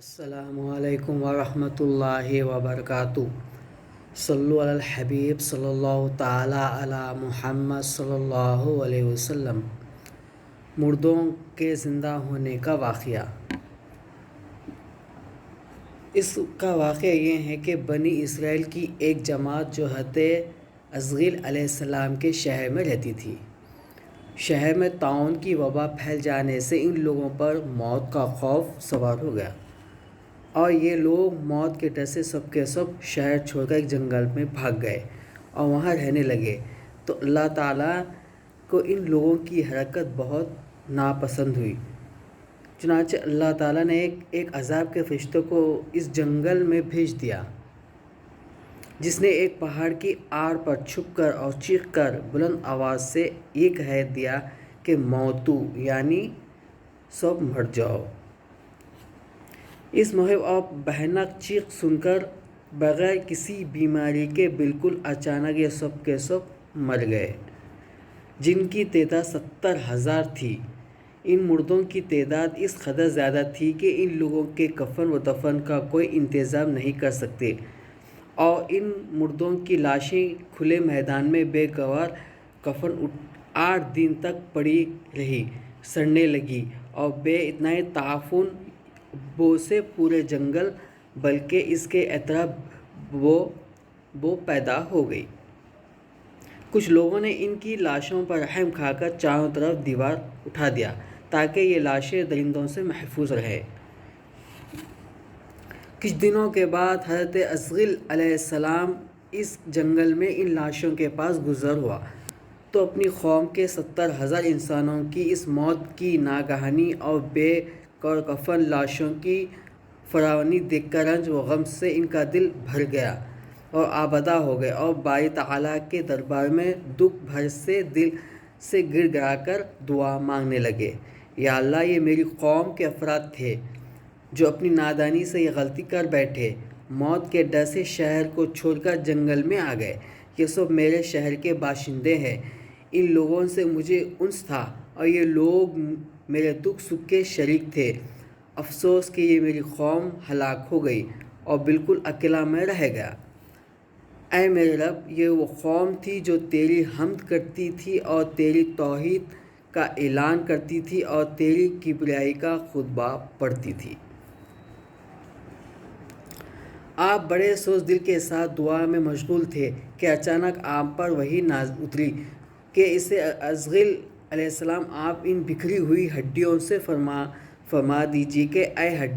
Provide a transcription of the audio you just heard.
السلام علیکم ورحمۃ اللہ وبرکاتہ۔ صلو علی الحبیب صلی اللہ تعالیٰ علی محمد صلی اللہ علیہ وسلم۔ مردوں کے زندہ ہونے کا واقعہ۔ اس کا واقعہ یہ ہے کہ بنی اسرائیل کی ایک جماعت جو حضرت عزرائیل علیہ السلام کے شہر میں رہتی تھی۔ شہر میں طاعون کی وبا پھیل جانے سے ان لوگوں پر موت کا خوف سوار ہو گیا اور یہ لوگ موت کے ڈر سے سب کے سب شہر چھوڑ کر ایک جنگل میں بھاگ گئے اور وہاں رہنے لگے۔ تو اللہ تعالیٰ کو ان لوگوں کی حرکت بہت ناپسند ہوئی، چنانچہ اللہ تعالیٰ نے ایک عذاب کے فرشتوں کو اس جنگل میں بھیج دیا، جس نے ایک پہاڑ کی آڑ پر چھپ کر اور چیخ کر بلند آواز سے یہ کہہ دیا کہ موتو، یعنی سب مر جاؤ۔ اس مہلک اور بھیانک چیخ سن کر بغیر کسی بیماری کے بالکل اچانک یہ سب کے سب مر گئے، جن کی تعداد 70,000 تھی۔ ان مردوں کی تعداد اس قدر زیادہ تھی کہ ان لوگوں کے کفن و دفن کا کوئی انتظام نہیں کر سکتے، اور ان مردوں کی لاشیں کھلے میدان میں بے گوار کفن 8 دن تک پڑی رہی، سڑنے لگی اور بے اتنا تعفن بو سے پورے جنگل بلکہ اس کے اطراف بو پیدا ہو گئی۔ کچھ لوگوں نے ان کی لاشوں پر رحم کھا کر چاروں طرف دیوار اٹھا دیا تاکہ یہ لاشیں درندوں سے محفوظ رہیں۔ کچھ دنوں کے بعد حضرت عزرائیل علیہ السلام اس جنگل میں ان لاشوں کے پاس گزر ہوا تو اپنی قوم کے 70,000 انسانوں کی اس موت کی ناگہانی اور بے کور کفن لاشوں کی فراوانی دیکھ کر رنج و غم سے ان کا دل بھر گیا اور آبدہ ہو گئے، اور باری تعالیٰ کے دربار میں دکھ بھر سے دل سے گر گڑا کر دعا مانگنے لگے۔ یا اللہ، یہ میری قوم کے افراد تھے جو اپنی نادانی سے یہ غلطی کر بیٹھے، موت کے ڈر سے شہر کو چھوڑ کر جنگل میں آ گئے۔ یہ سب میرے شہر کے باشندے ہیں، ان لوگوں سے مجھے انس تھا اور یہ لوگ میرے دکھ سکھ کے شریک تھے۔ افسوس کہ یہ میری قوم ہلاک ہو گئی اور بالکل اکیلا میں رہ گیا۔ اے میرے رب، یہ وہ قوم تھی جو تیری حمد کرتی تھی اور تیری توحید کا اعلان کرتی تھی اور تیری کبریائی کا خطبہ پڑھتی تھی۔ آپ بڑے سوز دل کے ساتھ دعا میں مشغول تھے کہ اچانک آپ پر وحی نازل اتری کہ اسے عزرائیل علیہ السلام، آپ ان بکھری ہوئی ہڈیوں سے فرما دیجیے کہ اے ہڈی